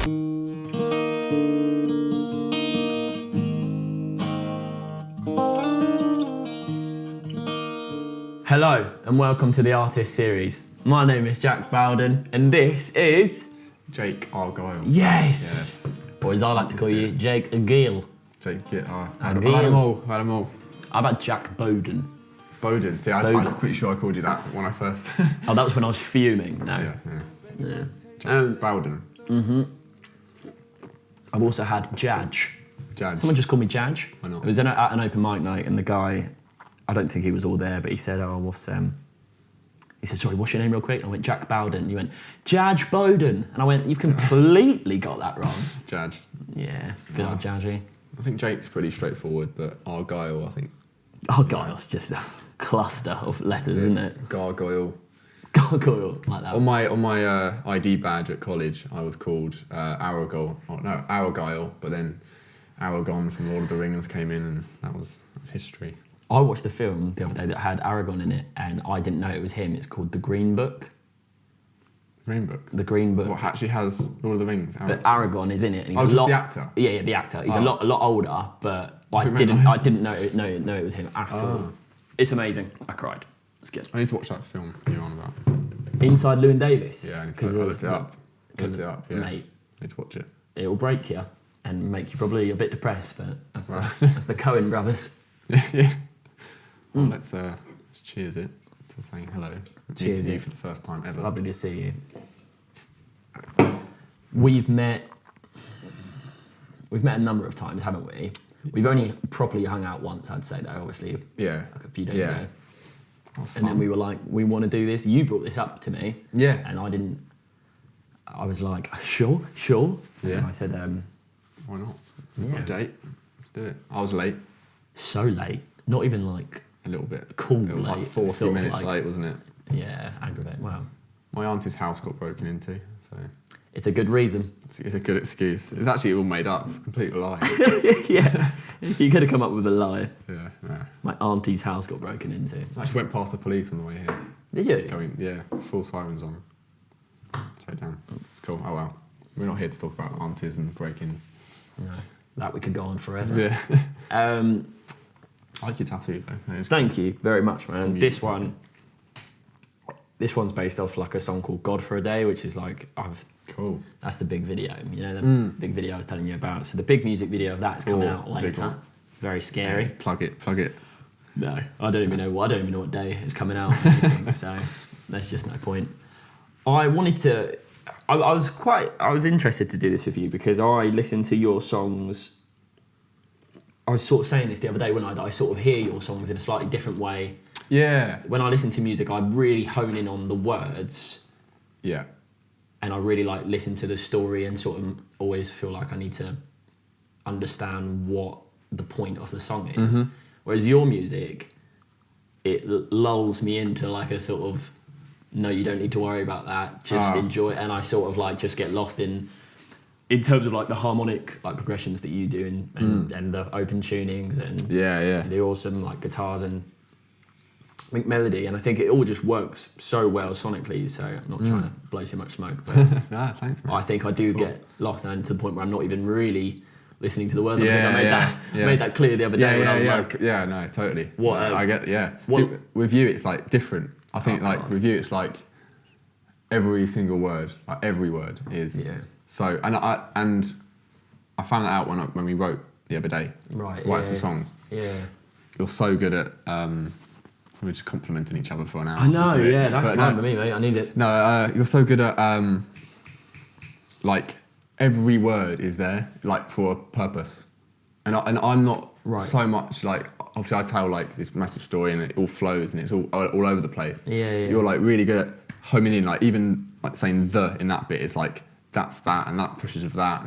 Hello and welcome to the Artist Series. My name is Jack Bowden and this is... Jake Argyle. Yes! Or as I like to call you, Jake Argyle. Jake, I had them all. How about Jack Bowden? Bowden. See, I'm pretty sure I called you that when I first... Oh, that was when I was fuming. No. Yeah. Jack Bowden. Mm-hmm. I've also had Jadge. Jadge. Someone just called me Jadge. Why not? It was at an open mic night and the guy, I don't think he was all there, but he said, he said, sorry, what's your name real quick? And I went, Jack Bowden. And he went, Jadge Bowden. And I went, you've completely got that wrong. Jadge. Yeah, good old Jadgy. I think Jake's pretty straightforward, but Argyle, I think. Argyle's just a cluster of letters, isn't it? Gargoyle. Gargoyle, like that. On my ID badge at college, I was called Argyle. Oh, no, Argyle, but then Aragon from Lord of the Rings came in and that was history. I watched a film the other day that had Aragon in it and I didn't know it was him. It's called The Green Book. Green Book? The Green Book. What actually has Lord of the Rings? But Aragon is in it. And he's just the actor? Yeah, the actor. He's a lot older, but I didn't know it was him at all. It's amazing. I cried. It's good. I need to watch that film you're on about. Inside Llewyn Davis? Yeah, I looked it up. Yeah. Mate, I need to watch it. It'll break you and make you probably a bit depressed, but that's the Coen brothers. Yeah. Well, let's cheers it to saying hello. Cheers Meeting you for the first time ever. Lovely to see you. We've met a number of times, haven't we? We've only properly hung out once, I'd say, though, obviously. Yeah. Like a few days ago. And then we were like, we want to do this. You brought this up to me. Yeah. And I was like, sure. Yeah. And I said, why not? Yeah. A date. Let's do it. I was late. So late. Not even like... A little bit. Cool. It was like 40 minutes late, wasn't it? Yeah, aggravate. Wow. My auntie's house got broken into, so... It's a good reason. It's a good excuse. It's actually all made up. Complete lie. Yeah. You could have come up with a lie. Yeah. My auntie's house got broken into. I actually went past the police on the way here. Did you? Full sirens on. Straight down. It's cool. Oh well. We're not here to talk about aunties and break-ins. No. That we could go on forever. Yeah. I like your tattoo though. Thank you very much, man. This one's tattoo. based off like a song called God for a Day, which is like Cool. That's the big video, you know, the big video I was telling you about. So the big music video of that is coming out later. Very scary. Yeah, plug it. No, I don't even know what day it's coming out. Or anything, so there's just no point. I was interested to do this with you because I listened to your songs. I was sort of saying this the other day when I sort of hear your songs in a slightly different way. Yeah. When I listen to music, I really hone in on the words. Yeah. And I really like listen to the story and sort of always feel like I need to understand what the point of the song is. Mm-hmm. Whereas your music, it lulls me into like a sort of, no, you don't need to worry about that. Just enjoy it. And I sort of like just get lost in terms of like the harmonic like progressions that you do and the open tunings and the awesome like guitars and melody, and I think it all just works so well sonically, so I'm not trying to blow too much smoke, but no, thanks, man. I think I do get lost and to the point where I'm not even really listening to the words. I think I made that clear the other day when I was like... Yeah, no, totally. I get, See, with you, it's like different. I think with you, it's like every single word, like every word is... Yeah. So, and I found that out when we wrote the other day. Right, write some songs. Yeah. You're so good at... we're just complimenting each other for an hour. I know, that's fine with me, mate. I need it. No, you're so good at, like, every word is there, like, for a purpose. And I'm not so much, like, obviously I tell, like, this massive story and it all flows and it's all over the place. Yeah. You're, like, really good at homing in, like, even, like, saying the in that bit is, like, that's that and that pushes of that.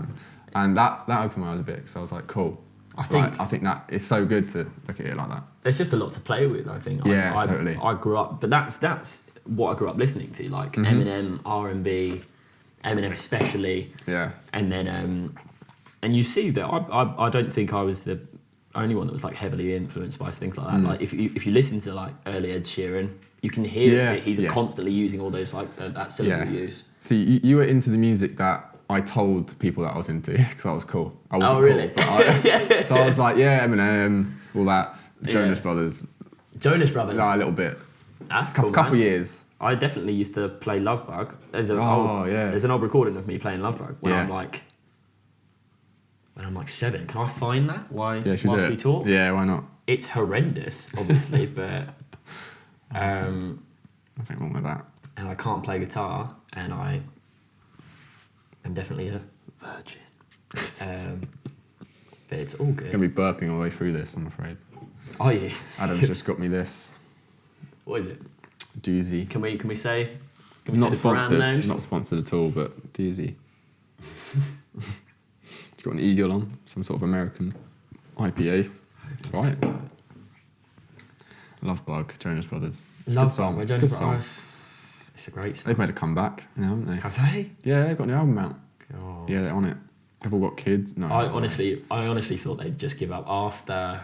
And that opened my eyes a bit because I was like, cool. I think that it's so good to look at it like that. There's just a lot to play with, I think. Totally. I grew up, but that's what I grew up listening to, like Eminem, R&B, Eminem especially. Yeah. And then, and you see that I don't think I was the only one that was like heavily influenced by things like that. Like if you listen to like early Ed Sheeran, you can hear that he's constantly using all those like that syllable use. See, you were into the music that I told people that I was into because I was cool. I wasn't really? cool, but so I was like, yeah, Eminem, all that, Jonas Brothers. Jonas Brothers? No, a little bit. That's cool, couple years. I definitely used to play Love Bug. There's an old recording of me playing Love Bug when I'm like 7. Can I find that? Why? Yeah, should whilst we talk? Yeah, why not? It's horrendous, obviously, but nothing wrong with that. And I can't play guitar, and I am definitely a virgin. But it's all good. You're gonna be burping all the way through this, I'm afraid. Are you? Adam's just got me this. What is it? Doozy. Can we say? Not sponsored. Not sponsored at all, but doozy. It's got an eagle on, some sort of American IPA. It's right. Love Bug, Jonas Brothers. It's a good song. It's a good song. It's a great song. They've made a comeback now, haven't they? Have they? Yeah, they've got a new album out. God. Yeah, they're on it. They've all got kids. No, I honestly thought they'd just give up after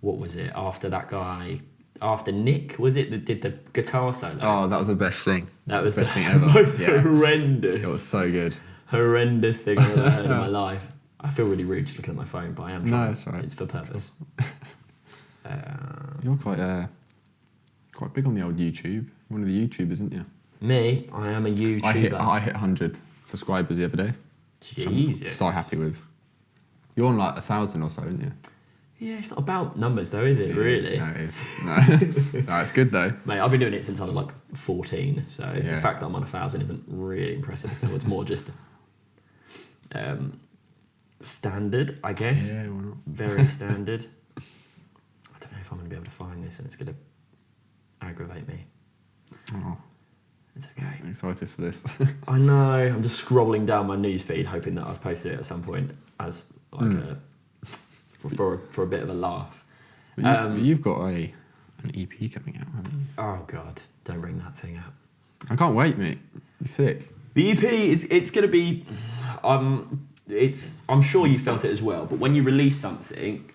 what was it? After that guy, after Nick, was it that did the guitar solo? Oh, that was the best thing. That was the best thing ever. Most horrendous. It was so good. Horrendous thing I've ever heard in my life. I feel really rude just looking at my phone, but I am trying. No, it's right. It's for purpose. Cool. You're quite big on the old YouTube. One of the YouTubers, isn't you? Me? I am a YouTuber. I hit 100 subscribers the other day. Jesus. I'm so happy with. You're on like 1,000 or so, aren't you? Yeah, it's not about numbers though, is it? Really? No, it is. No. No, it's good though. Mate, I've been doing it since I was like 14, so Yeah. the fact that I'm on 1,000 isn't really impressive at all. It's more just standard, I guess. Yeah, why not? Very standard. I don't know if I'm going to be able to find this and it's going to aggravate me. Oh, It's okay. I'm excited for this. I know. I'm just scrolling down my newsfeed, hoping that I've posted it at some point as like for a bit of a laugh. You've got an EP coming out, haven't you? Oh God! Don't bring that thing up. I can't wait, mate. You're sick. The EP it's going to be. I'm sure you felt it as well, but when you release something,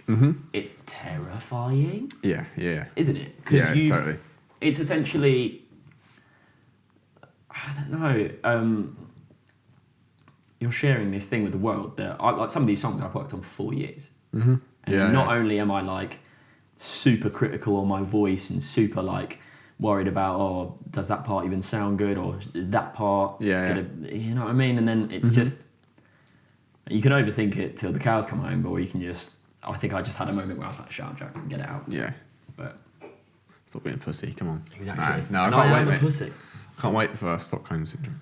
it's terrifying. Yeah. Isn't it? Yeah, totally. It's essentially. I don't know. You're sharing this thing with the world that like some of these songs I've worked on for 4 years. Mm-hmm. And not only am I like super critical on my voice and super like worried about does that part even sound good or is that part you know what I mean? And then it's just you can overthink it till the cows come home, or you can just I think I just had a moment where I was like, shut up, Jack, and get it out. Yeah. But stop being a pussy, come on. Exactly. No, I can't wait, mate. Pussy. Can't wait for Stockholm Syndrome.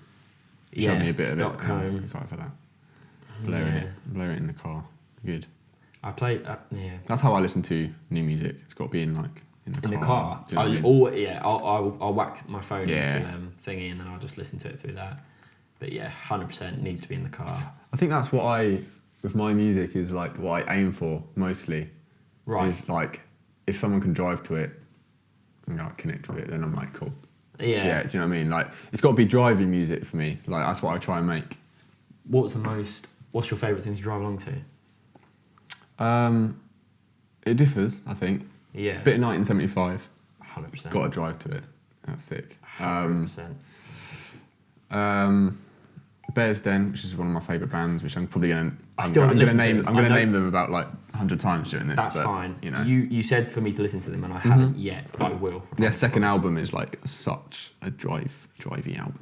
Show me a bit of it. I'm excited for that. Blare it in the car. Good. I played. That's how I listen to new music. It's got to be in the car. Do you know what I mean? I'll whack my phone into thingy and then I'll just listen to it through that. But yeah, 100% needs to be in the car. I think that's what with my music is like what I aim for mostly. Right. Is like if someone can drive to it and like connect with it, then I'm like cool. Yeah. Yeah. Do you know what I mean? Like it's got to be driving music for me. Like that's what I try and make. What's your favourite thing to drive along to? It differs, I think. Yeah. Bit of 1975. 100%. Got to drive to it. That's sick. 100%. Bears Den, which is one of my favourite bands, which I'm probably gonna name them about like 100 times during this. That's but, fine. You know, you said for me to listen to them, and I haven't yet. I will. Their second album is like such a drivey album.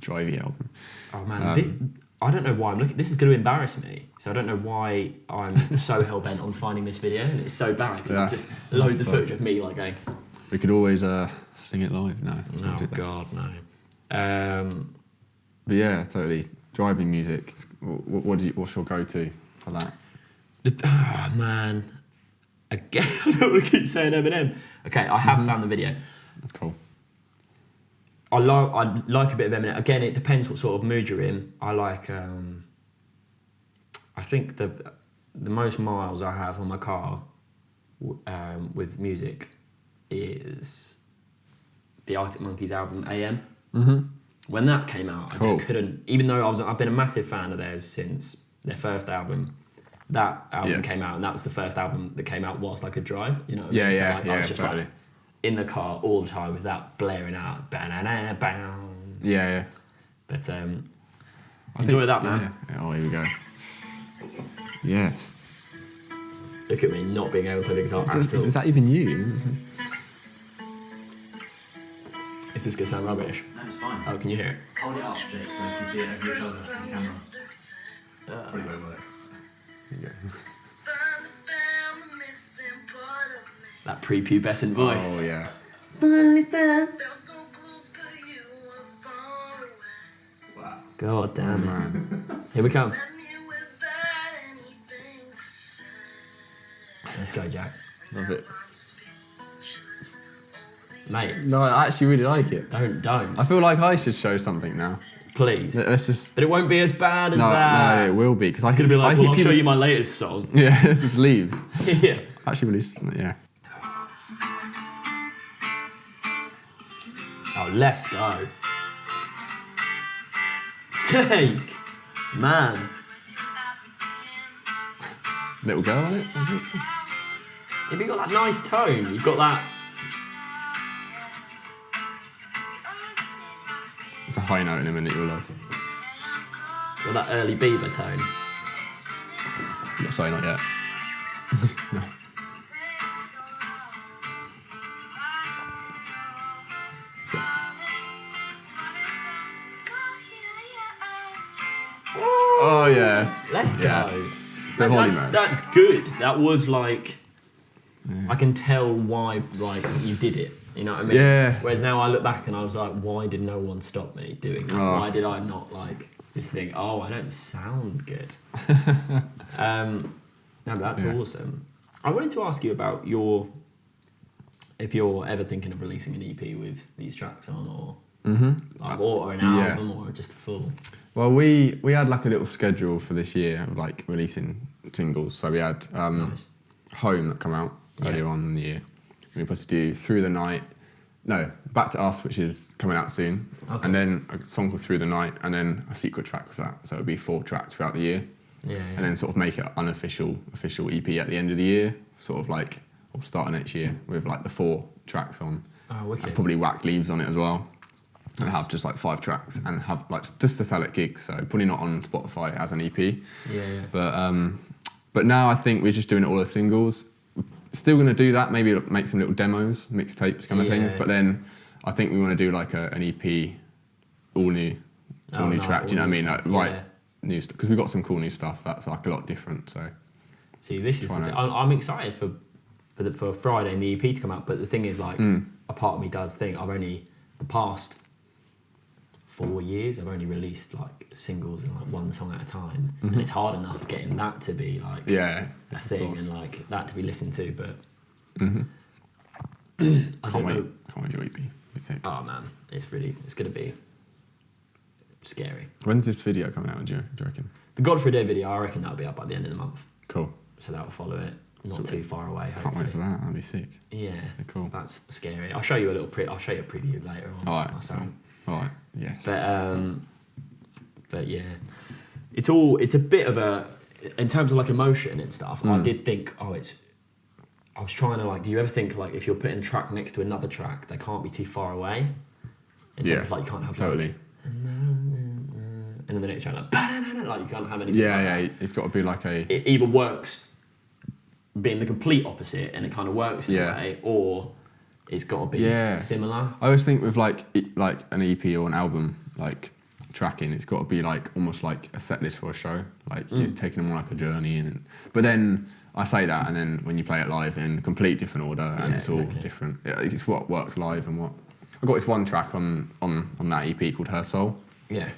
Drivey album. Oh man, I don't know why I'm looking. This is going to embarrass me, so I don't know why I'm so hell bent on finding this video, and it's so bad because it's just loads of footage of me like going. We could always sing it live. No, oh God, no. But yeah, totally. Driving music. What's your go-to for that? Oh man, again, I don't want to keep saying Eminem. Okay, I have found the video. That's cool. I like a bit of Eminem. Again, it depends what sort of mood you're in. I like. I think the most miles I have on my car with music is the Arctic Monkeys album AM. Mm-hmm. When that came out, I just couldn't. Even though I've been a massive fan of theirs since their first album. That album came out, and that was the first album that came out whilst I could drive. You know what I mean? I was just totally. Like, in the car all the time with that blaring out. Yeah. But enjoy that, man. Yeah. Oh, here we go. Yes. Look at me not being able to play the guitar at all. Is that even you? Is this gonna sound rubbish? No, it's fine. Oh, can you hear it? Hold it up, Jake, so you can see it over your shoulder with the camera. Probably won't work. Here you go. That prepubescent voice. Oh, yeah. Wow. God damn it. Man. Here we come. Let's go, Jack. Love it. Mate, No, I actually really like it. don't. I feel like I should show something now. Please. Let's just... But it won't be as bad as No, that. it will be, because I It's keep... gonna be like, well, I'll show people- you my latest song. Yeah, it just leaves. Yeah. Actually released... Yeah. Oh, let's go. Jake! Man. Little girl on it? I think so. Have you got that nice tone? You've got that... It's a high note in a minute you'll love. Got that early Bieber tone. Not sorry, not yet. No. It's good. Oh yeah. Let's go. Yeah. Bit of volume, man. That's good. That was like... I can tell why like you did it. You know what I mean? Yeah. Whereas now I look back and I was like, why did no one stop me doing that? Oh. Why did I not like just think, oh, I don't sound good? No, but that's Yeah. awesome. I wanted to ask you about if you're ever thinking of releasing an EP with these tracks on, or like, or an Yeah. album, or just a full. Well, we had like a little schedule for this year of like releasing singles. So we had Nice. Home that come out earlier on in the year. We were supposed to do Through the Night. No, Back to Us, which is coming out soon. Okay. And then a song called Through the Night, and then a secret track with that. So it would be 4 tracks throughout the year. Yeah. And then sort of make it unofficial EP at the end of the year. Sort of like, or start of next year with like the 4 tracks on. Oh, wicked. And probably whack leaves on it as well. And have just like 5 tracks and have like just to sell at gigs. So probably not on Spotify as an EP. Yeah. But now I think we're just doing it all as singles. Still going to do that, maybe make some little demos, mixtapes kind of things. But then I think we want to do like an EP, all new track. Do you know what I mean? Like write new stuff, because we've got some cool new stuff that's like a lot different. So See, this is. I'm excited for Friday and the EP to come out. But the thing is, like, a part of me does think the past 4 years I've only released like singles and like one song at a time, and it's hard enough getting that to be like a thing and like that to be listened to. But I don't know. Can't wait your EP. It's sick. Oh man, it's gonna be scary. When's this video coming out? Do you reckon? The Godfrey Day video, I reckon that'll be up by the end of the month, Cool. so that'll follow it. Not Sweet. too far away. Can't wait for hopefully. that. That'd be sick. Yeah, Cool. that's scary. I'll show you a I'll show you a preview later on. All right. myself. All right. Yes. But yeah, it's a bit of a, in terms of like emotion and stuff. I did think, I was trying to like, do you ever think like if you're putting a track next to another track, they can't be too far away? In terms of, like, you can't have totally. Like, and then the next track like you can't have any. Yeah. It's got to be like a. It either works being the complete opposite and it kind of works in a way, or it's got to be similar. I always think with like an EP or an album, like tracking, it's got to be like almost like a set list for a show, like you're taking them on like a journey. But then I say that, and then when you play it live in a complete different order, and it's all different. It's what works live and what. I've got this one track on that EP called Her Soul. Yeah.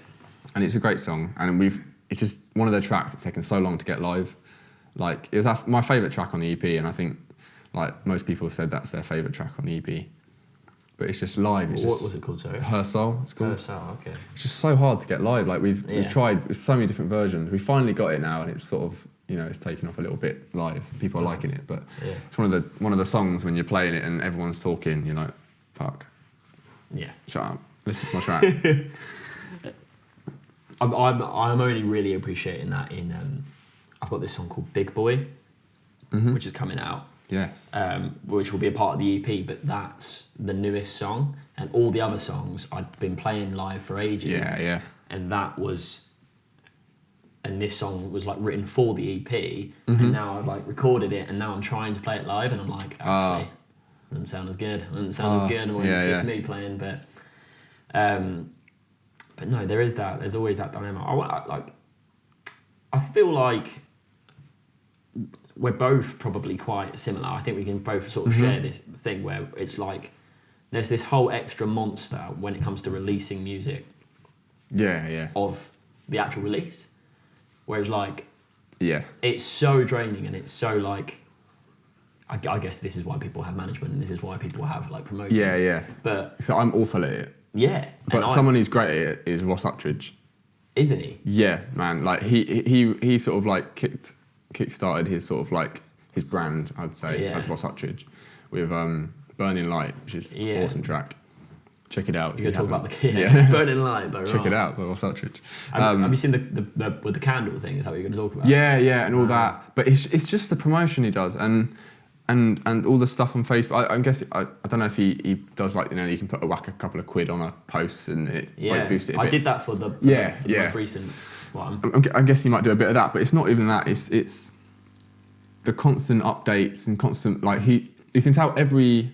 And it's a great song, and it's just one of the tracks that's taken so long to get live. Like, it was my favourite track on the EP, and I think like most people have said that's their favourite track on the EP. But it's just live. What was it called, sorry? Her Soul, it's called. Her Soul, okay. It's just so hard to get live. Like we've tried with so many different versions. We finally got it now, and it's sort of, it's taken off a little bit live. People are liking it, but it's one of the songs when you're playing it and everyone's talking, you're like, fuck. Yeah. Shut up. Listen to my track. I'm only really appreciating that in I've got this song called Big Boy, which is coming out. Yes. Which will be a part of the EP, but that's the newest song, and all the other songs I've been playing live for ages. Yeah. and this song was like written for the EP, and now I've like recorded it, and now I'm trying to play it live, and I'm like, actually, it doesn't sound as good. It doesn't sound as good when it's just me playing. But no, there is that. There's always that dilemma. I feel like we're both probably quite similar. I think we can both sort of share this thing where it's like there's this whole extra monster when it comes to releasing music. Yeah. Of the actual release. Whereas like, it's so draining, and it's so like, I guess this is why people have management, and this is why people have like promoters. Yeah. But so I'm awful at it. Yeah. But someone who's great at it is Ross Uttridge. Isn't he? Yeah, man. Like he sort of like kick-started his sort of like his brand, I'd say, as Ross Uttridge, with Burning Light, which is an awesome track. Check it out. You're going to talk about the Burning Light, though. Check it out, by Ross Uttridge. Have you seen the with the candle thing? Is that what you're going to talk about? Yeah, and all that. But it's just the promotion he does, and all the stuff on Facebook. I guess I don't know if he does like, you know, you can put a couple of quid on a post and it like boosts it a bit. I did that for the most recent one. I guess he might do a bit of that, but it's not even that. It's the constant updates and constant like you can tell every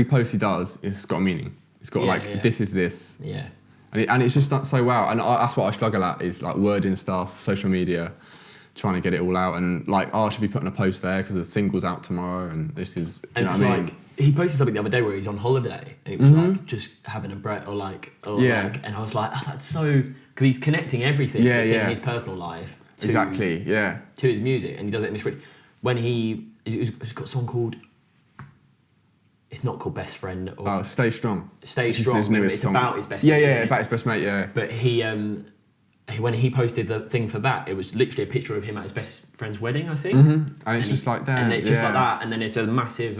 post he does, it's got a meaning. It's got this is this. Yeah. And it's just done so well. And that's what I struggle at is like wording stuff, social media, trying to get it all out. And like, I should be putting a post there because the single's out tomorrow. And this is, do you know what I mean? Like, he posted something the other day where he's on holiday and it was like just having a break and I was like, oh, that's so, because he's connecting everything within his personal life to his music, and he does it in this when he's got a song called, it's not called Best Friend. Or Stay Strong. Stay Strong. It's song. about his best mate. Yeah, about his best mate, yeah. But he, when he posted the thing for that, it was literally a picture of him at his best friend's wedding, I think. And it's just like that. And it's just like that, and then it's a massive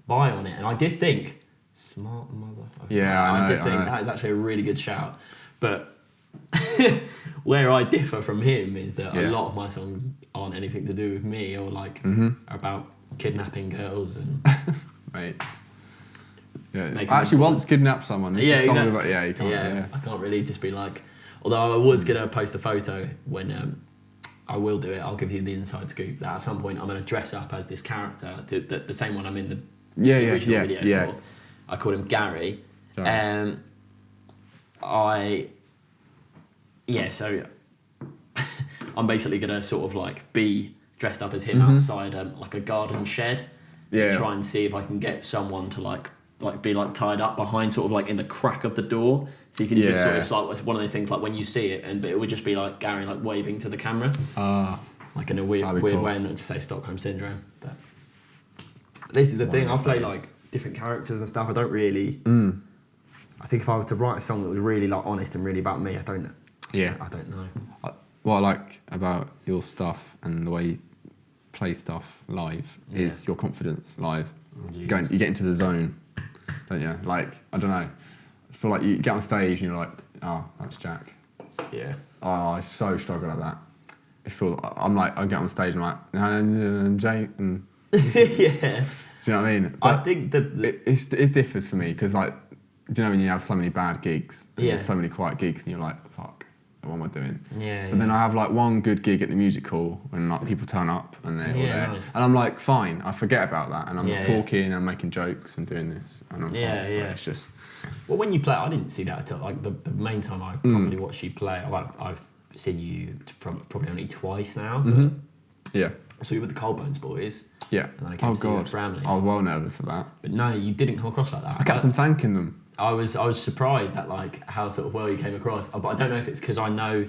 buy on it. And I did think, smart mother. I did think that is actually a really good shout. But where I differ from him is that a lot of my songs aren't anything to do with me or like are about kidnapping girls and... Right. Yeah. I actually once kidnapped someone. Exactly. About, you can't. I can't really just be like. Although I was gonna post a photo when I will do it. I'll give you the inside scoop that at some point I'm gonna dress up as this character, the same one I'm in the original video for. I called him Gary. So so I'm basically gonna sort of like be dressed up as him outside like a garden shed. Try and see if I can get someone to like be like tied up behind sort of like in the crack of the door, so you can just sort of like, it's one of those things like when you see it, but it would just be like Gary like waving to the camera, like in a weird way, not to say Stockholm syndrome. But this is the thing. I play like different characters and stuff. I don't really. I think if I were to write a song that was really like honest and really about me, I don't know. What I like about your stuff and the way you play stuff live is your confidence live. You get into the zone, don't you? Like, I don't know. I feel like you get on stage and you're like, oh, that's Jack. Yeah. Oh, I so struggle at that. I get on stage and I'm like, Jake, and yeah. Do you know what I mean? But I think that it differs for me because, like, do you know when you have so many bad gigs and there's so many quiet gigs and you're like, fuck, what am I doing? Yeah. But then I have like one good gig at the music hall when like people turn up and they're all there, nice. and I'm like, fine, I forget about that, and I'm talking and making jokes and doing this, and I'm fine. It's just. Well, when you play, I didn't see that until like the main time I probably watched you play. I've seen you probably only twice now. But Yeah. I saw you with the Coldbones Boys. Yeah. And then I came to see you at Bramley's. I was well nervous for that. But no, you didn't come across like that. I kept on thanking them. I was surprised at like how sort of well you came across, but I don't know if it's because I know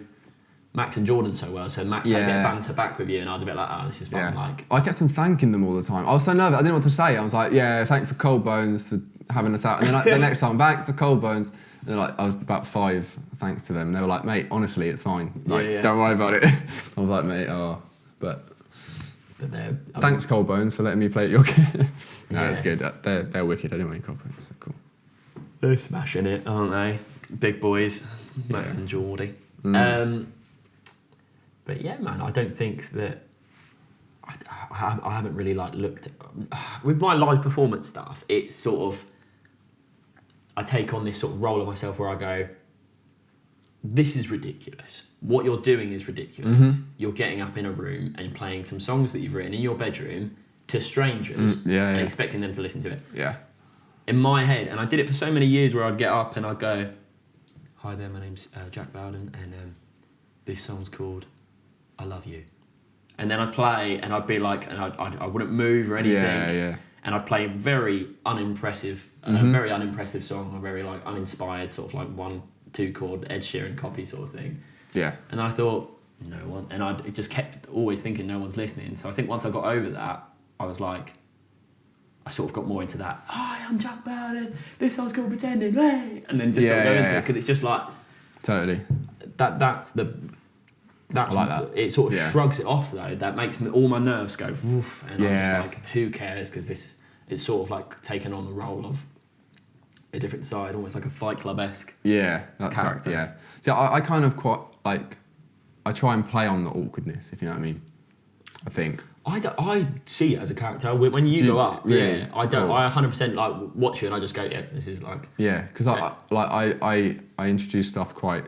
Max and Jordan so well, so Max had a bit of banter back with you, and I was a bit like, oh, this is fun. Like, I kept on thanking them all the time. I was so nervous, I didn't know what to say. I was like, yeah, thanks for Coldbones for having us out. And then like, the next time, thanks for Coldbones. And then, like, I was about 5 thanks to them. They were like, mate, honestly, it's fine. Like, don't worry about it. I was like, mate, but thanks Coldbones for letting me play at your kid. No, it's good. They're wicked anyway, Coldbones. So cool. They're smashing it, aren't they? Big boys, Max and Geordie. But yeah, man, I don't think that I haven't really like looked with my live performance stuff. It's sort of I take on this sort of role of myself where I go, this is ridiculous. What you're doing is ridiculous. You're getting up in a room and playing some songs that you've written in your bedroom to strangers and expecting them to listen to it. Yeah. In my head, and I did it for so many years where I'd get up and I'd go, hi there, my name's Jack Bowden, and this song's called I Love You. And then I'd play and I'd be like, and I wouldn't move or anything. Yeah. And I'd play a very unimpressive song, a very like uninspired sort of like 1-2 chord Ed Sheeran copy sort of thing. Yeah. And I thought, no one, and I just kept always thinking no one's listening. So I think once I got over that, I was like, I sort of got more into that. Hi, I'm Jack Bowden. This song's called Pretending, hey! And then just sort of go into it because it's just like totally. That's I like that. It sort of shrugs it off though. That makes all my nerves go woof, and I'm just like, who cares? Because it's sort of like taken on the role of a different side, almost like a Fight Club-esque character. Yeah. So I kind of quite like, I try and play on the awkwardness, if you know what I mean. I think. I see it as a character. When you go up, really? Yeah, I don't. Cool. I 100% like watch you and I just go, yeah, this is like. Yeah, because I introduce stuff quite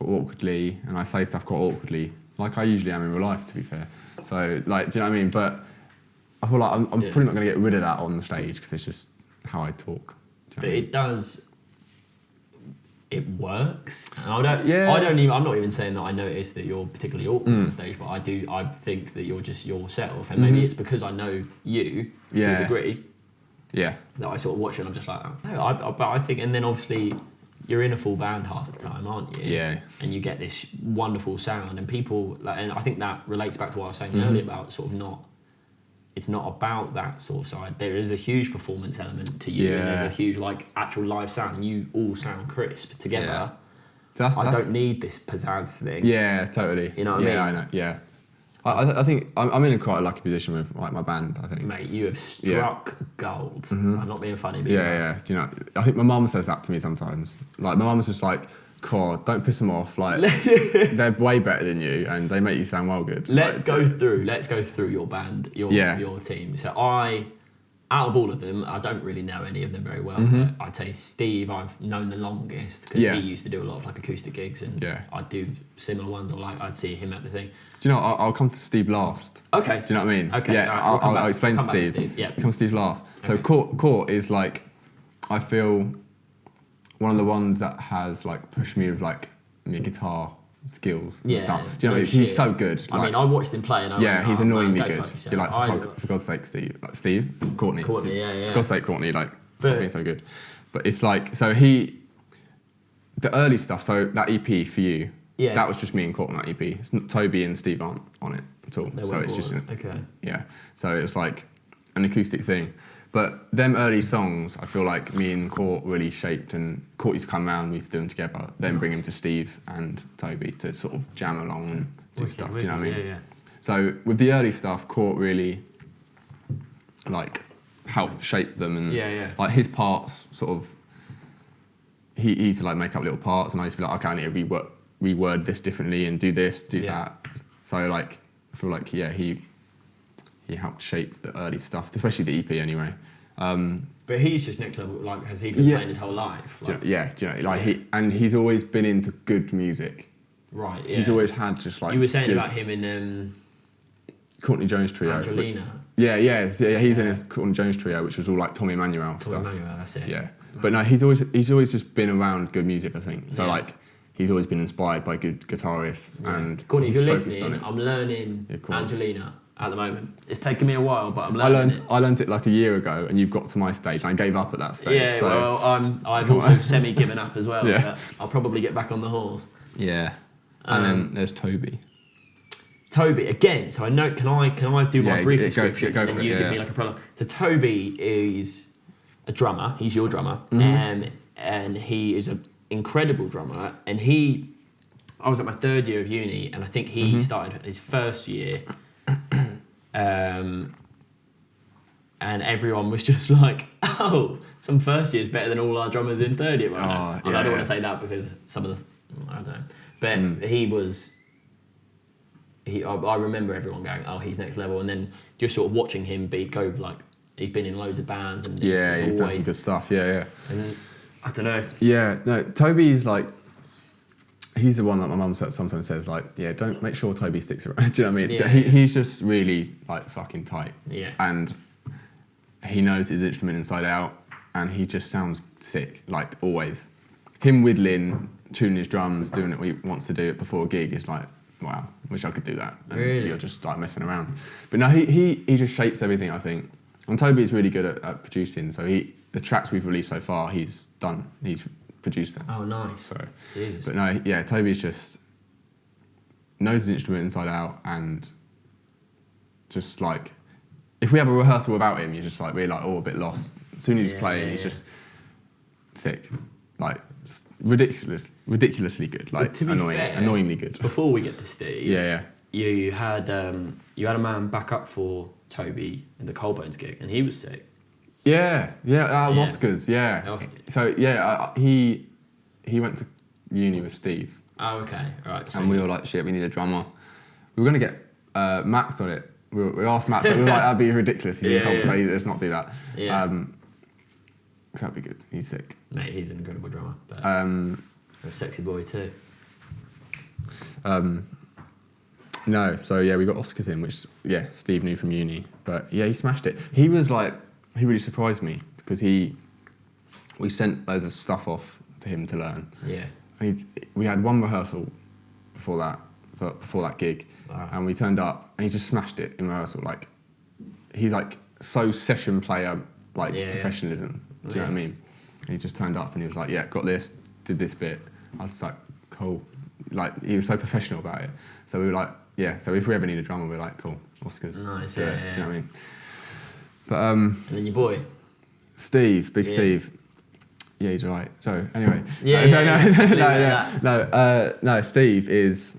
awkwardly, and I say stuff quite awkwardly, like I usually am in real life, to be fair. So, like, do you know what I mean? But I feel like I'm probably not going to get rid of that on the stage because it's just how I talk. But it does. It works. And I don't even. I'm not even saying that I notice that you're particularly awkward on stage, but I do. I think that you're just yourself, and maybe it's because I know you to a degree. Yeah. That I sort of watch you and I'm just like, oh, no. But I think, and then obviously you're in a full band half the time, aren't you? Yeah. And you get this wonderful sound, and people like, and I think that relates back to what I was saying earlier about sort of not. It's not about that sort of side. There is a huge performance element to you, and there's a huge like actual live sound, and you all sound crisp together. Yeah. So I don't need this pizzazz thing. Yeah, totally. You know what I mean? Yeah, I know. Yeah. I think I'm in a quite a lucky position with like my band. I think. Mate, you have struck gold. I'm not being funny, but yeah. Do you know? I think my mum says that to me sometimes. Like my mum's just like, God, don't piss them off. Like they're way better than you, and they make you sound well good. Let's go through your band, your team. So out of all of them, I don't really know any of them very well. But I'd say Steve, I've known the longest because he used to do a lot of like acoustic gigs, and I'd do similar ones, or like I'd see him at the thing. Do you know? I'll come to Steve last. Okay. Do you know what I mean? Okay. Yeah. Right, I'll explain to Steve. Yeah. Come Steve last. So Okay. Court is like, I feel, one of the ones that has like pushed me with like my guitar skills and stuff. Do you know? He's so good. I mean, I watched him play, and he's annoyingly good. You're like, for God's sake, Steve. Like Steve, Courtney. Yeah. For God's sake, Courtney. Like, stop being so good. But it's like, so the early stuff. So that EP for you. Yeah. That was just me and Court on that EP. It's not, Toby and Steve aren't on it at all. So it's just okay. Yeah. So it was like an acoustic thing. But them early songs, I feel like me and Court really shaped, and Court used to come round, we used to do them together, then bring them to Steve and Toby to sort of jam along and do stuff, do you know what I mean? Yeah. So with the early stuff, Court really like helped shape them, and like his parts sort of, he used to like make up little parts, and I used to be like, okay, I need to reword this differently and do this, do that. So like, I feel like, he helped shape the early stuff, especially the EP anyway. But he's just next level. Like, has he been playing his whole life? Like, do you know, like he's always been into good music. Right. Yeah. He's always had just like. You were saying about him in Courtney Jones Trio. Angelina. He's in a Courtney Jones Trio, which was all like Tommy Emmanuel stuff. Tommy Emmanuel, that's it. Yeah, but no, he's always just been around good music, I think. So like, he's always been inspired by good guitarists, and Courtney, if you're listening, I'm learning Angelina at the moment. It's taken me a while, but I'm learning it. I learned it like a year ago, and you've got to my stage, and I gave up at that stage. Yeah, well, I've also semi-given up as well, but I'll probably get back on the horse. Yeah. And then there's Toby. Toby, again, so I know, can I do my brief description? Go for and it, you give me like a prologue. So Toby is a drummer, he's your drummer, and he is an incredible drummer, and I was at my third year of uni, and I think he started his first year, and everyone was just like, oh, some first year is better than all our drummers in third year right now. And I don't want to say that because some of the, I don't know. But I remember everyone going, oh, he's next level. And then just sort of watching him go like, he's been in loads of bands. And he's done some good stuff, And I don't know. Yeah, no, Toby's like, he's the one that my mum sometimes says, like, yeah, don't make sure Toby sticks around. Do you know what I mean? Yeah. He's just really, like, fucking tight. Yeah. And he knows his instrument inside out, and he just sounds sick, like, always. Him whittling, tuning his drums, doing it when he wants to do it before a gig is like, wow, wish I could do that. And really? you're just, like, messing around. But no, he just shapes everything, I think. And Toby's really good at producing, so the tracks we've released so far, he's done. He's produced them. Oh, nice. So, Jesus. but no, yeah, Toby's just knows the instrument inside out, and just like, if we have a rehearsal without him, you're just like, we're like all a bit lost. As soon as he's playing, he's just sick, like ridiculously good, like to be fair, annoyingly good. Before we get to Steve, Yeah. you had a man back up for Toby in the Coldbones gig, and he was sick. Yeah, that was Yeah. Oscars, yeah. Okay. So yeah, he went to uni with Steve. Oh, okay, all right. And we were like, shit, we need a drummer. We were going to get Max on it. We asked Max, but we were like, that'd be ridiculous. He's in Cold, so let's not do that. Yeah. So that'd be good. He's sick. Mate, he's an incredible drummer. But a sexy boy too. No, so yeah, we got Oscars in, which, yeah, Steve knew from uni. But yeah, he smashed it. He was like, he really surprised me because we sent loads of stuff off to him to learn. Yeah. And we had one rehearsal before that gig, Wow. and we turned up and he just smashed it in rehearsal. Like, he's like so session player, like professionalism. Do you know what I mean? And he just turned up and he was like, yeah, got this, did this bit. I was like, cool. Like, he was so professional about it. So we were like, yeah. So if we ever need a drummer, we're like, cool, Oscars. Nice. Do Yeah. you know what I mean? But And then your boy. Steve, Big Steve. Yeah, he's right. So anyway, no. Steve is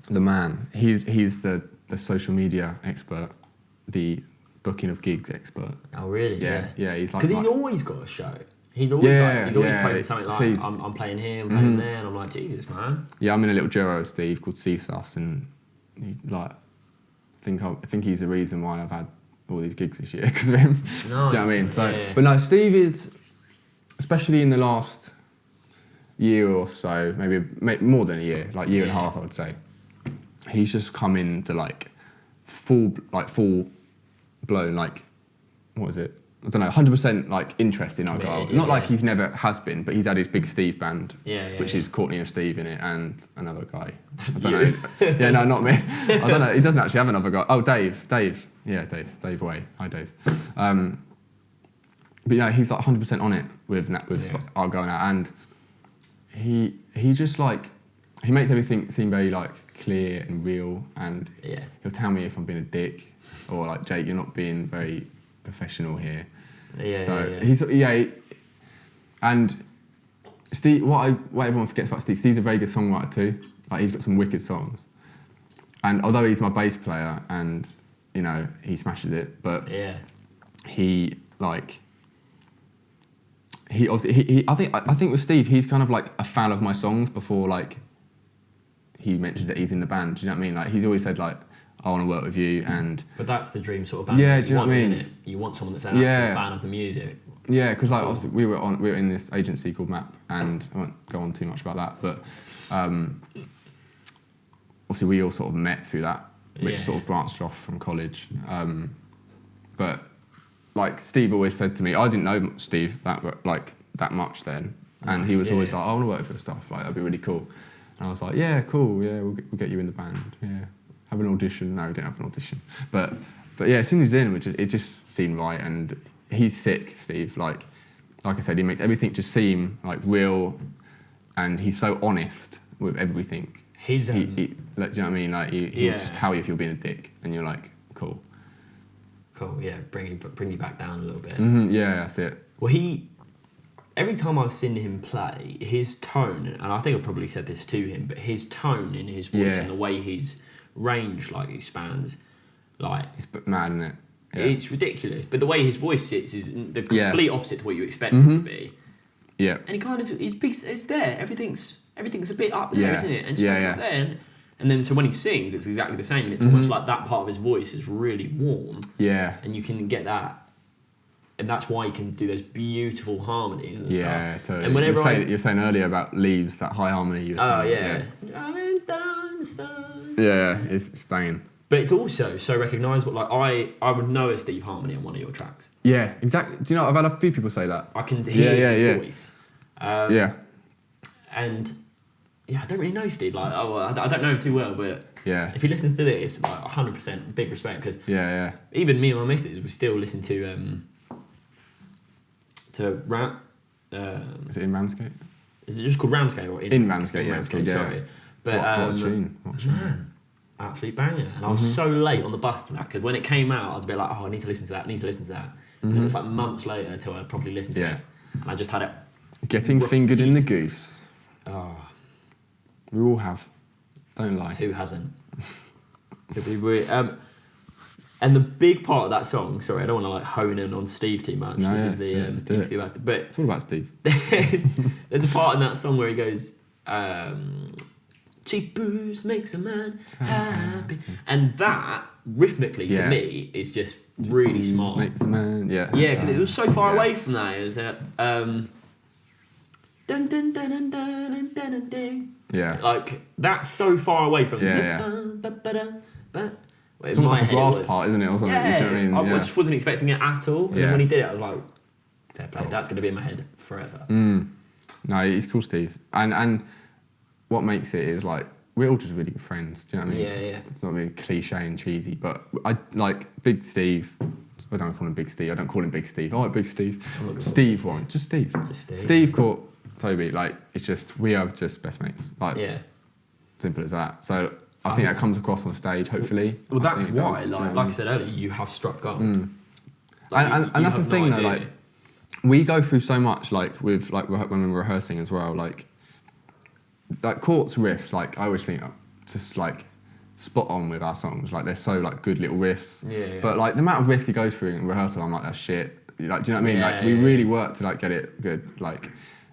the man. He's the social media expert, the booking of gigs expert. Oh, really? Yeah. He's like, because he's always got a show. He's always playing something like, so I'm playing here, I'm playing there, and I'm like, Jesus, man. Yeah, I'm in a little duo with Steve called Seaside, and he's like, I think he's the reason why I've had all these gigs this year because of him. Nice. Do you know what I mean? So, Yeah. but no, Steve is, especially in the last year or so, maybe more than a year, like year and a half, I would say. He's just come into like full blown, like, what is it? I don't know, 100% like interest in Argyle. Not like he's never has been, but he's had his Big Steve band, which is Courtney and Steve in it, and another guy. I don't know. Yeah, no, not me. I don't know. He doesn't actually have another guy. Oh, Dave. Yeah, Dave Way. Hi, Dave. But yeah, he's like 100% on it with Argyle now, and he just like, he makes everything seem very like clear and real, and he'll tell me if I'm being a dick, or like, Jake, you're not being very professional here. He's and Steve. What everyone forgets about Steve. Steve's a very good songwriter too. Like, he's got some wicked songs. And although he's my bass player, and you know he smashes it, but he like. I think with Steve, he's kind of like a fan of my songs before like he mentions that he's in the band. Do you know what I mean? Like, he's always said like, I want to work with you, and... But that's the dream sort of band. Yeah, do you know what I mean? You want someone that's an actual fan of the music. Yeah, because like, obviously we were in this agency called MAP, and I won't go on too much about that, but obviously we all sort of met through that, which sort of branched off from college. But like, Steve always said to me, I didn't know Steve that much then, and he was always like, I want to work for your stuff, like, that'd be really cool. And I was like, yeah, cool, yeah, we'll get you in the band, yeah. Have an audition. No, we didn't have an audition. But yeah, as soon as he's in, it just seemed right, and he's sick, Steve. Like I said, he makes everything just seem like real, and he's so honest with everything. He's like, do you know what I mean? Like, he'll just tell you if you're being a dick, and you're like, cool. Cool, yeah, bring you back down a little bit. Mm-hmm, yeah, that's it. Well, every time I've seen him play, his tone, and I think I probably said this to him, but his tone in his voice and the way his range like expands, like, it's mad, isn't it? Yeah. It's ridiculous. But the way his voice sits is the complete opposite to what you expect it to be. Yeah. And he kind of it's there. Everything's a bit up there, isn't it? And it's up there. And then so when he sings, it's exactly the same. It's almost like that part of his voice is really warm. Yeah. And you can get that and that's why he can do those beautiful harmonies and Yeah, stuff. totally. And whenever You're saying earlier about Leaves, that high harmony you were oh saying. Yeah, it's banging. But it's also so recognisable. Like I would know a Steve harmony on one of your tracks. Yeah, exactly. Do you know, I've had a few people say that. I can hear his voice. Yeah. And yeah, I don't really know Steve. Like, I don't know him too well, but Yeah. if he listens to this, like 100% big respect, because Yeah. even me and my missus, we still listen to rap. Is it in Ramsgate? Is it just called Ramsgate or In Ramsgate, yeah, it's called, yeah. Sorry, but What a tune! What a tune! Man, absolute banger. And I was so late on the bus to that because when it came out, I was a bit like, oh, I need to listen to that. And it was like months later until I probably listened to it, and I just had it. Getting fingered in the goose. Oh, We all have. Don't lie. who hasn't? It'd be weird. And the big part of that song, sorry, I don't want to like hone in on Steve too much. No, this is the let's do it. interview master. But It's all about Steve. there's a part in that song where he goes, cheap booze makes a man happy. And that, rhythmically, to me, is just really smart. Makes the man, Yeah, because it was so far away from that. It was that, dun dun dun dun dun dun dun dun. Yeah. Like, that's so far away from It's almost like a brass part, isn't it, or something? Yeah, Do you know what I mean? I just wasn't expecting it at all. And then when he did it, I was like, fair play, Cool. that's going to be in my head forever. No, he's cool, Steve. And what makes it is like we're all just really good friends. Do you know what I mean? Yeah. It's not really cliche and cheesy, but I like Big Steve. I don't call him Big Steve. I don't call him Big Steve. I like Big Steve. Steve one, just Steve. Steve caught Toby. Like it's just we are just best mates. Like simple as that. So I think that comes across on stage. Hopefully. Well, that's why. Like I said earlier, you have struck gold. Like, and that's the thing though. Like we go through so much. Like with like when we're rehearsing as well. Like Court's riffs. Like I always think just like spot on with our songs. Like they're so like good little riffs. Yeah. But like the amount of riffs he goes through in rehearsal, I'm like that's shit. Like do you know what I mean? Like we really work to like get it good. Like.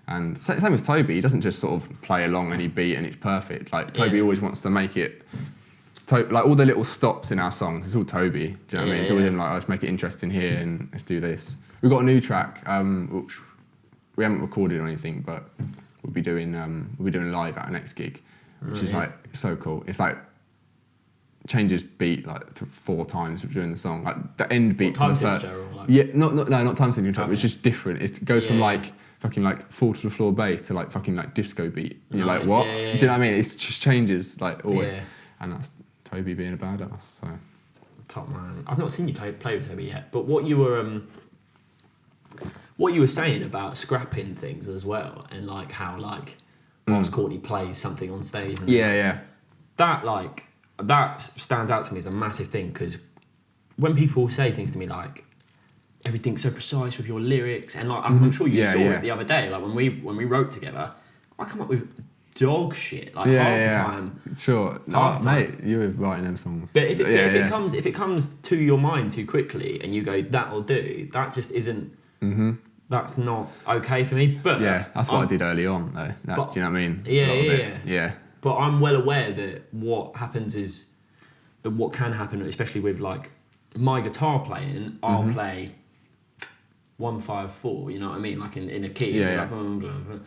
And same as Toby, he doesn't just sort of play along any beat and it's perfect. Like Toby always wants to make it, like all the little stops in our songs, it's all Toby. Do you know what I mean? It's always him like, let's make it interesting here and let's do this. We've got a new track, which we haven't recorded or anything, but we'll be doing live at our next gig, which is like so cool. It's like changes beat like 4 times during the song. Like the end beat to the first. Not time signature. Okay. It's just different. It goes from like fucking like fall to the floor bass to like fucking like disco beat. And you're like, what? Do you know what I mean? It just changes like always. Yeah. And that's Toby being a badass. So top man. I've not seen you play with Toby yet, but what you were saying about scrapping things as well, and like how like once Courtney plays something on stage. And that stands out to me as a massive thing, because when people say things to me like everything's so precise with your lyrics, and like I'm sure you saw it the other day, like when we wrote together, I come up with dog shit like half the time. Sure, mate, you were writing them songs. But if it comes to your mind too quickly and you go that'll do, that just isn't. That's not okay for me. But that's what I did early on though. Do you know what I mean? Yeah. But I'm well aware that what happens is that what can happen, especially with like my guitar playing, I'll play 1-5-4. You know what I mean? Like in a key. Like, blah, blah, blah.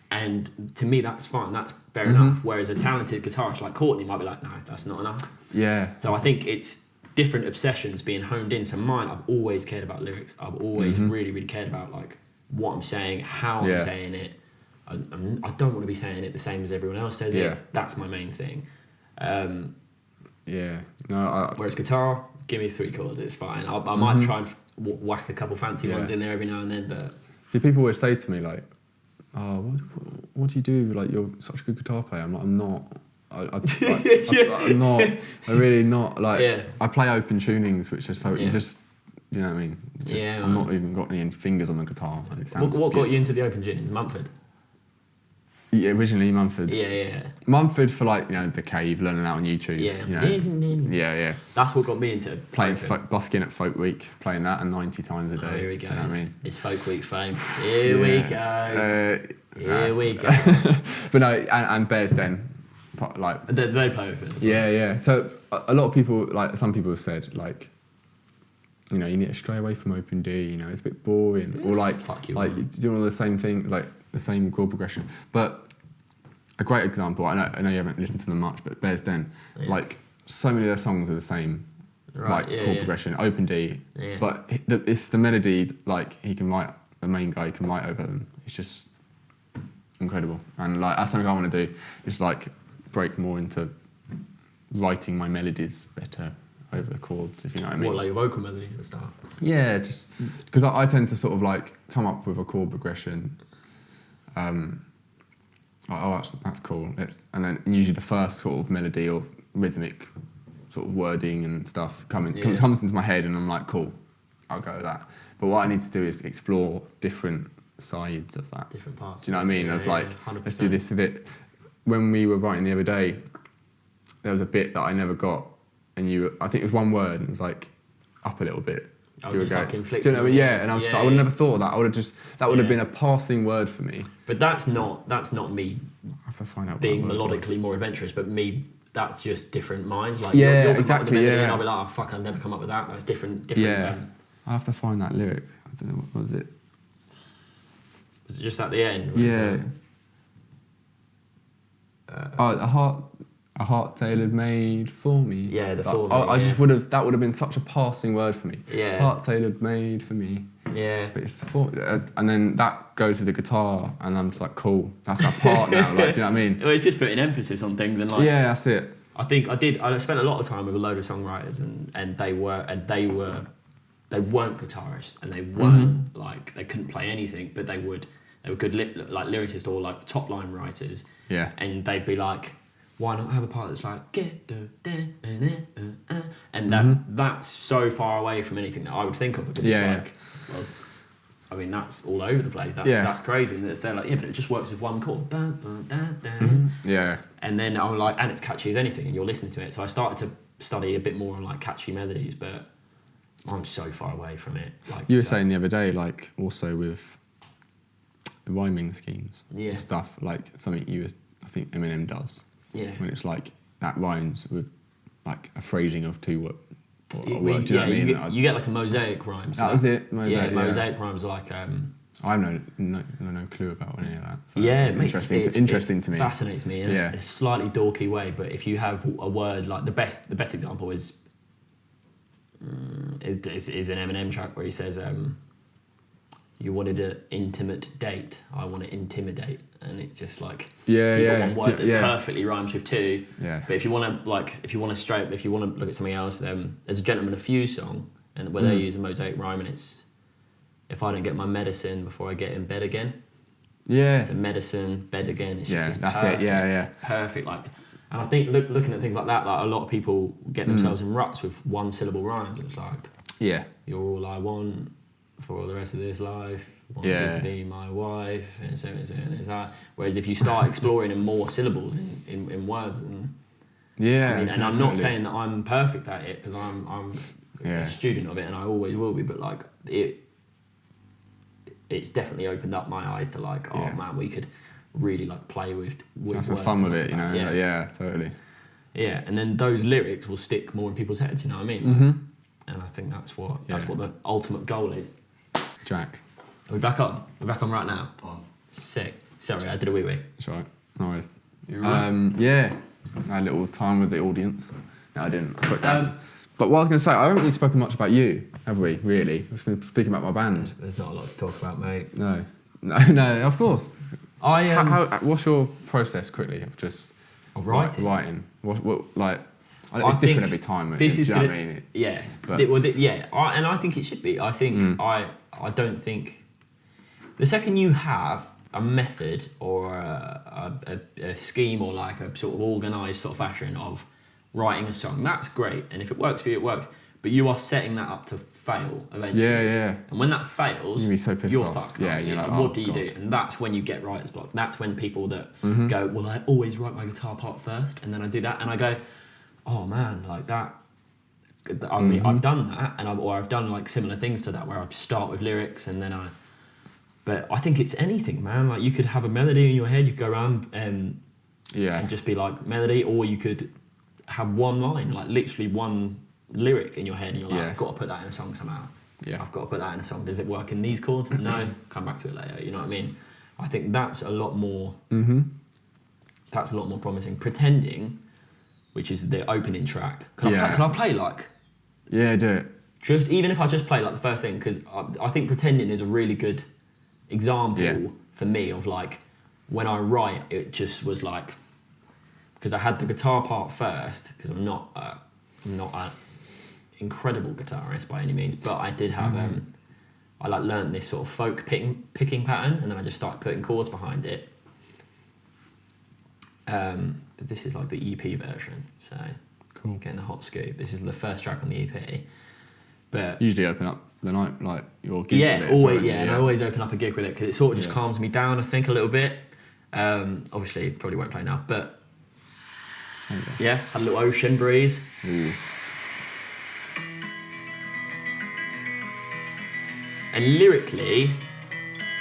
And to me, that's fine. That's fair enough. Whereas a talented guitarist like Courtney might be like, no, that's not enough. Yeah. So I think it's different obsessions being honed in. So mine, I've always cared about lyrics. I've always really, really cared about like what I'm saying, how I'm saying it. I don't want to be saying it the same as everyone else says it. That's my main thing. Whereas guitar, give me 3 chords, it's fine. I might try and whack a couple fancy ones in there every now and then, but... See, people always say to me like, oh, what do you do? Like, you're such a good guitar player. I'm like, I'm not. I'm not. I'm really not. Like, I play open tunings, which are so... Just, you know what I mean? I'm not even got any fingers on the guitar. And it sounds what got you into the open tunings? Mumford? Yeah, originally Mumford. Yeah. Mumford for like, you know, The Cave, learning that on YouTube. Yeah. That's what got me into playing busking at Folk Week, playing that 90 times a day. Oh, here we go. Do you know what I mean? It's Folk Week fame. Here we go. Here we go. But no, and Bears Den, like they play with it. Yeah. So a lot of people, like some people have said, like you know, you need to stray away from open D. You know, it's a bit boring, or like doing all the same thing, like the same chord progression. But a great example, I know you haven't listened to them much, but Bears Den, like so many of their songs are the same, chord progression, open D. Yeah. But it's the melody, like he can write, the main guy can write over them. It's just incredible, and like that's something I want to do. Is like break more into writing my melodies better over the chords, if you know what I mean. What, like your vocal melodies and stuff? Yeah, just because I tend to sort of like come up with a chord progression. That's cool. And then usually the first sort of melody or rhythmic sort of wording and stuff comes into my head, and I'm like, cool, I'll go with that. But what I need to do is explore different sides of that. Different parts. Do you know what I mean? Of like, 100%. let's do this a bit. When we were writing the other day, there was a bit that I never got, and I think it was one word, and it was like up a little bit. Oh, just like inflicting. Do you know what I mean? Yeah, and I would have never thought of that. That would have been a passing word for me. But that's not me. I have to find out being melodically more adventurous, but me, that's just different minds. Like yeah, you'll exactly. And I'll be like, oh fuck, I've never come up with that. That's different. Yeah, I have to find that lyric. I don't know, what was it? Was it just at the end? Yeah. A heart tailored made for me. Yeah, I just would have. That would have been such a passing word for me. Yeah. Heart tailored made for me. Yeah. But it's and then that goes with the guitar, and I'm just like, cool. That's that part now. Like, do you know what I mean? Well, it's just putting emphasis on things, and like. Yeah, that's it. I spent a lot of time with a load of songwriters, and they weren't guitarists, and they weren't like, they couldn't play anything, but they were good like lyricists or like top line writers. Yeah. And they'd be like, why not have a part that's like and that's so far away from anything that I would think of, because it's like, well, I mean, that's all over the place. That's crazy. And they're like, yeah, but it just works with one chord. Yeah. And then I'm like, and it's catchy as anything, and you're listening to it. So I started to study a bit more on like catchy melodies, but I'm so far away from it. Like you were saying the other day, like also with the rhyming schemes, stuff, like something I think Eminem does. Yeah. When it's like that rhymes with like a phrasing of two words. Do you know what I mean? You get like a mosaic rhyme. So that was it. Mosaic. Yeah, mosaic rhymes are like. I have no clue about any of that. So it's interesting to me. Fascinates me in a slightly dorky way. But if you have a word like the best example is an Eminem track where he says, "You wanted an intimate date, I want to intimidate," and it's just like one word that perfectly rhymes with two. Yeah. But if you want to look at something else, then there's a Gentleman a Few song, and where they use a mosaic rhyme, and it's, if I don't get my medicine before I get in bed again. Yeah. It's a medicine, bed again. It's just that's perfect, it. Yeah. Perfect. Like, and I think looking at things like that, like a lot of people get themselves in ruts with one syllable rhymes. It's like, you're all I want for all the rest of this life. Want you to be my wife, and so it's that. Whereas if you start exploring in more syllables in words, and I'm not saying that I'm perfect at it, because I'm a student of it, and I always will be. But like it's definitely opened up my eyes to like, oh man, we could really like play with have some fun with it, you know. Yeah, totally. Yeah, and then those lyrics will stick more in people's heads, you know what I mean? Mm-hmm. And I think that's what the ultimate goal is. Jack. Are we back on? We're back on right now. Sick. Sorry, I did a wee. That's right. No worries. You're right. I had a little time with the audience. No, I didn't. I put that. But what I was going to say, I haven't really spoken much about you, have we? Really? We've been speaking about my band. There's not a lot to talk about, mate. No, of course. What's your process quickly of just writing? What like? It's different every time. This is what I mean? Yeah. And I think it should be. I think I don't think the second you have a method or a scheme or like a sort of organised sort of fashion of writing a song, that's great. And if it works for you, it works. But you are setting that up to fail eventually. Yeah. And when that fails, you're so pissed you're off. fucked. Yeah, you're like, what do you do? And that's when you get writer's block. That's when people that go, well, I always write my guitar part first, and then I do that, and I go, oh man, like that. I mean, I've done that, and I've done like similar things to that, where I start with lyrics and then But I think it's anything, man. Like you could have a melody in your head, you could go around and just be like melody, or you could have one line, like literally one lyric in your head and you're like, Yeah. I've got to put that in a song somehow. Yeah. I've got to put that in a song. Does it work in these chords? No, come back to it later. You know what I mean? I think that's a lot more. That's a lot more promising. Pretending, which is the opening track. Can I play like? Yeah, do it. Just even if I just play like the first thing, because I think Pretending is a really good example for me of like when I write, it just was like, because I had the guitar part first, because I'm not an incredible guitarist by any means, but I did have I like learned this sort of folk picking pattern, and then I just started putting chords behind it. But this is like the EP version, so cool. Getting the hot scoop. This is the first track on the EP. But usually open up the night, like your gigs with it. Always, and I always open up a gig with it because it sort of just calms me down, I think, a little bit. Obviously, probably won't play now, but had a little ocean breeze. Ooh. And lyrically,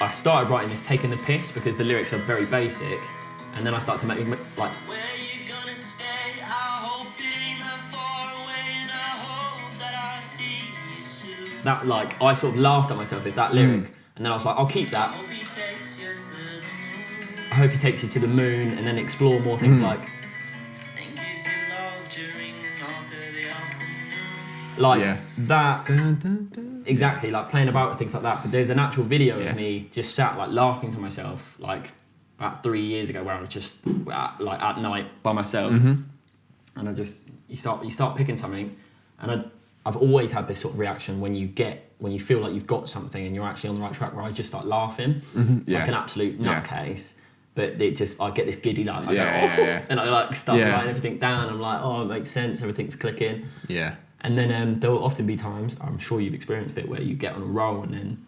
I started writing this taking the piss because the lyrics are very basic, and then I start to make like. Where you gonna stay? I hope it ain't that far away, and I hope that I see you soon. That like I sort of laughed at myself with that lyric, and then I was like, I'll keep that. I hope he takes you to the moon, and then explore more things like. That exactly like playing about with things like that. But there's an actual video of me just sat like laughing to myself like about 3 years ago where I was just at night by myself, and I just you start picking something, and I've always had this sort of reaction when you feel like you've got something and you're actually on the right track, where I just start laughing like an absolute nutcase. But I get this giddy laugh. I go, and I like start writing everything down. I'm like, oh, it makes sense. Everything's clicking. Yeah. And then there will often be times, I'm sure you've experienced it, where you get on a roll and then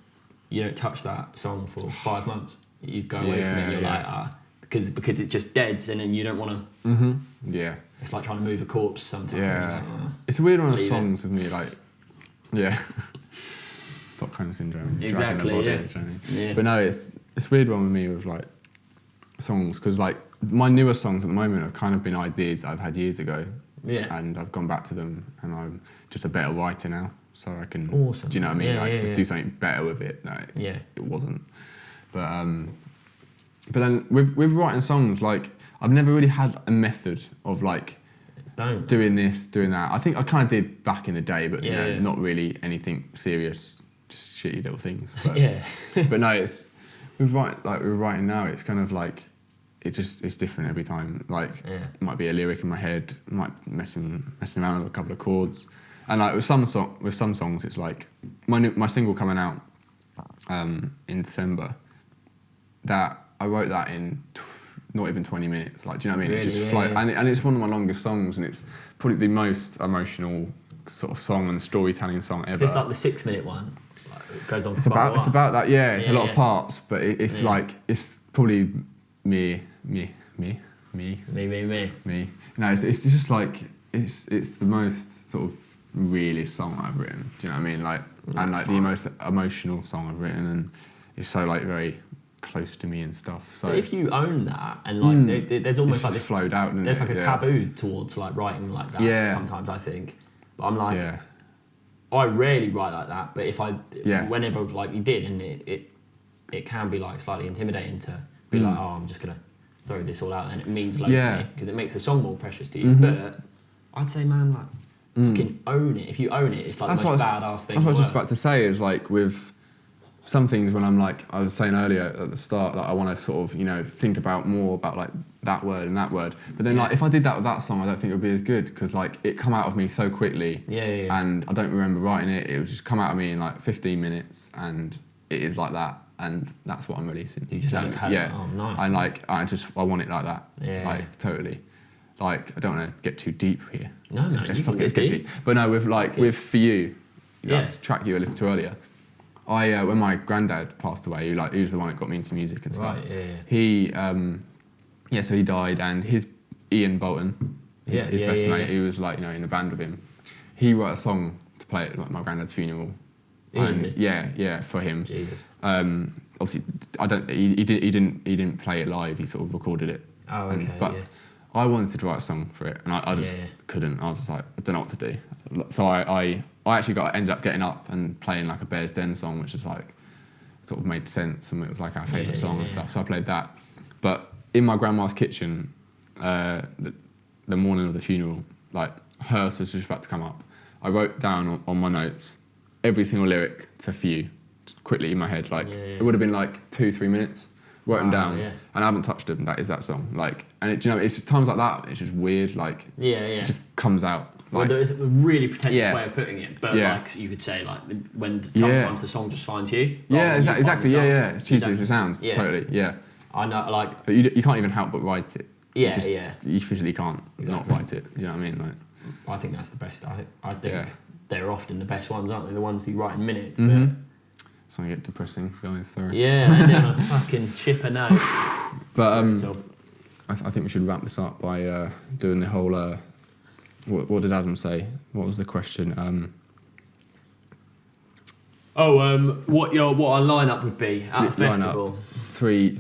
you don't touch that song for 5 months. You go away from it and you're like, because it just deads, and then you don't want to. It's like trying to move a corpse sometimes. Yeah. It's a weird one of songs with me, like, Stockholm syndrome. Exactly. Dragging the body, But no, it's a weird one with me with like songs, because like my newer songs at the moment have kind of been ideas I've had years ago. And I've gone back to them, and I'm just a better writer now, so I can. Awesome. Do you know what I mean? Do something better with it. No, it wasn't. But then with writing songs, like I've never really had a method of like doing this, doing that. I think I kind of did back in the day, but not really anything serious, just shitty little things. But, but no, it's with writing now. It's kind of like. It's different every time. Like, it might be a lyric in my head, might messing around with a couple of chords, and like with some songs, it's like my single coming out in December. That I wrote that in not even 20 minutes. Like, do you know what I mean? Really, it just flowed, and it's one of my longest songs, and it's probably the most emotional sort of song and storytelling song ever. Is this like the 6-minute one? Like, it goes on. It's about that. Yeah, it's a lot of parts, but it's like it's probably. Me. No, it's just like it's the most sort of realist song I've written. Do you know what I mean? Like, and like the most emotional song I've written, and it's so like very close to me and stuff. So but if you own that, and like there's almost like this flowed out. There's like a taboo towards like writing like that. Sometimes I think, but I'm like, I rarely write like that. But if whenever like you did, and it can be like slightly intimidating to. Be like, oh, I'm just gonna throw this all out, and it means loads to me because it makes the song more precious to you. But I'd say, man, like, you can own it. If you own it, it's like the most badass thing. That's what I was just about to say. Is like with some things when I'm like I was saying earlier at the start that I want to sort of think about more about like that word and that word. But then like if I did that with that song, I don't think it would be as good because like it come out of me so quickly. And I don't remember writing it. It would just come out of me in like 15 minutes, and it is like that. And that's what I'm releasing. You just oh, nice. And like I want it like that. Like totally. Like I don't want to get too deep here. No, man, you can get deep. But no, with For You, that's the track you listened to earlier. I when my granddad passed away, he was the one that got me into music and stuff. He so he died, and his Ian Bowden, his best mate, who was like in a band with him. He wrote a song to play at my granddad's funeral. And for him. Jesus. Obviously, he didn't play it live. He sort of recorded it. Oh, okay. But I wanted to write a song for it, and I just couldn't. I was just like, I don't know what to do. So I actually ended up getting up and playing like a Bears Den song, which is like sort of made sense, and it was like our favourite song and stuff. So I played that. But in my grandma's kitchen, the morning of the funeral, like hearse was just about to come up. I wrote down on my notes every single lyric to "Few" quickly in my head. Like it would have been like 2-3 minutes. Wrote them down, and I haven't touched them. That is that song. Like, and it, you know, it's times like that. It's just weird. Like, it just comes out. Like, well, there's a really pretentious way of putting it, but like you could say, like when sometimes the song just finds you. Exactly. Yeah. It's cheesy as it sounds. Totally. Yeah. I know, like. But you can't even help but write it. You physically can't not write it. Do you know what I mean? Like, I think that's the best. I think they're often the best ones, aren't they? The ones that you write in minutes. Mm-hmm. It's gonna get depressing, guys. Sorry. Yeah, and then a fucking chip a note. But I think we should wrap this up by doing the whole. What did Adam say? What was the question? What our lineup would be at the festival? Three.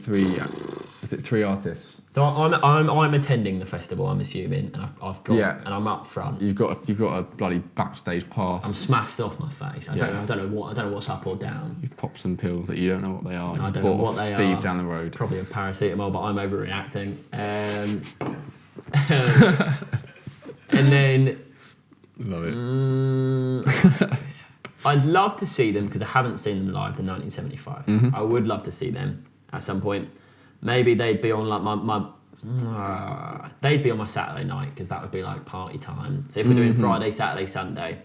Is it 3 artists? So I'm attending the festival, I'm assuming, and I've got and I'm up front. You've got a bloody backstage pass. I'm smashed off my face. I don't know what's up or down. You've popped some pills that you don't know what they are. I don't know what they are. Steve down the road. Probably a paracetamol, but I'm overreacting. And then love it. I'd love to see them because I haven't seen them live in 1975. Mm-hmm. I would love to see them at some point. Maybe they'd be on like they'd be on my Saturday night because that would be like party time. So if we're doing Friday, Saturday, Sunday,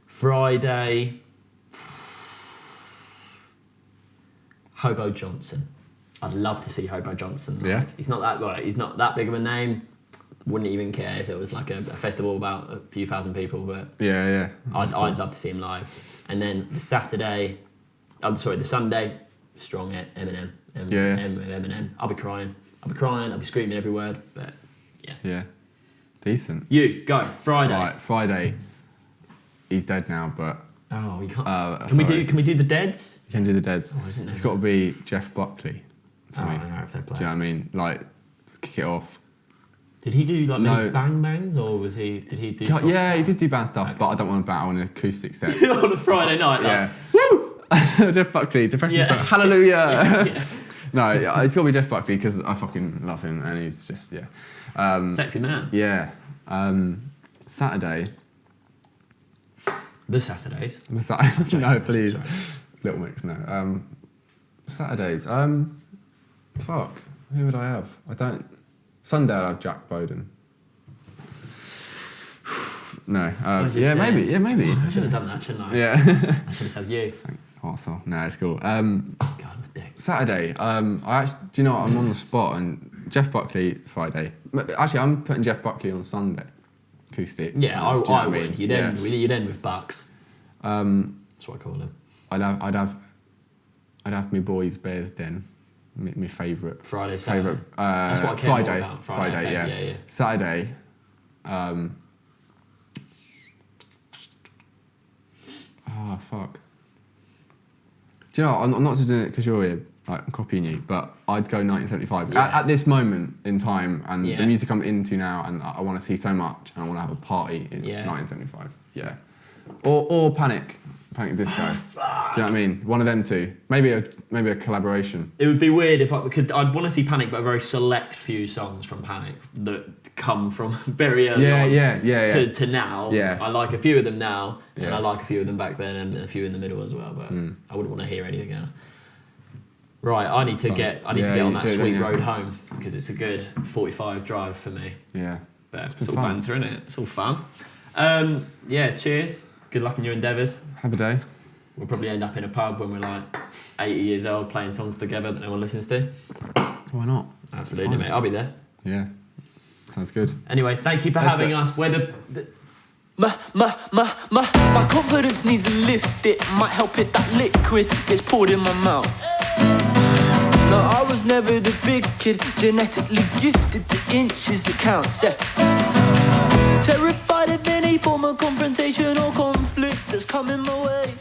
Friday, Hobo Johnson. I'd love to see Hobo Johnson live. Yeah. He's not that big of a name. Wouldn't even care if it was like a festival about a few thousand people, but I'd love to see him live. And then the Sunday, strong Eminem. Eminem. I'll be crying. I'll be screaming every word, but yeah, decent. You go Friday. Right, Friday. He's dead now, but we can't. Can we do the Deads? You can do the Deads. Oh, it's got to be Jeff Buckley for me. Fair play. Do you know what I mean? Like, kick it off. Did he do like many bang bangs, or was he? Did he do? He did do band stuff, but I don't want to battle on an acoustic set on a Friday night. Yeah. Woo! Jeff Buckley, depression song. Hallelujah. No, it's got to be Jeff Buckley because I fucking love him, and he's just sexy man. Yeah. Saturday. The Saturdays. No, please. Sorry. Little Mix, no. Saturdays. Fuck. Who would I have? Sunday I'd have Jack Bowden. No. Maybe. I should have done that, shouldn't I? Yeah. I should have said you. Thanks. Awesome. No, it's cool. God, my dick. Saturday. I'm on the spot, and Jeff Buckley Friday. Actually, I'm putting Jeff Buckley on Sunday. Acoustic. Yeah, I would. You'd end with Bucks. That's what I call him. I'd have my boys Bears Den. My favourite. Friday, Saturday. That's what I care about. Friday, yeah. Saturday. Fuck. Do you know, I'm not just doing it because you're here, like, I'm copying you, but I'd go 1975. Yeah. At this moment in time, and the music I'm into now, and I want to see so much, and I want to have a party, is 1975. Yeah. Or Panic Disco. Do you know what I mean? One of them two. Maybe a collaboration. It would be weird if I'd want to see Panic, but a very select few songs from Panic that come from very early on to now. Yeah. I like a few of them now, and I like a few of them back then, and a few in the middle as well. But I wouldn't want to hear anything else. Right, I need to get on that sweet road home because it's a good 45 drive for me. Yeah. But it's all banter, isn't it? It's all fun. Cheers. Good luck in your endeavours. Have a day. We'll probably end up in a pub when we're like 80 years old playing songs together that no one listens to. Why not? Absolutely, mate. I'll be there. Yeah. Sounds good. Anyway, thank you for having us. My confidence needs a lift. It might help if that liquid gets poured in my mouth. No, I was never the big kid, genetically gifted. The inches that counts. Terrified of any form of confrontation or conflict that's coming my way.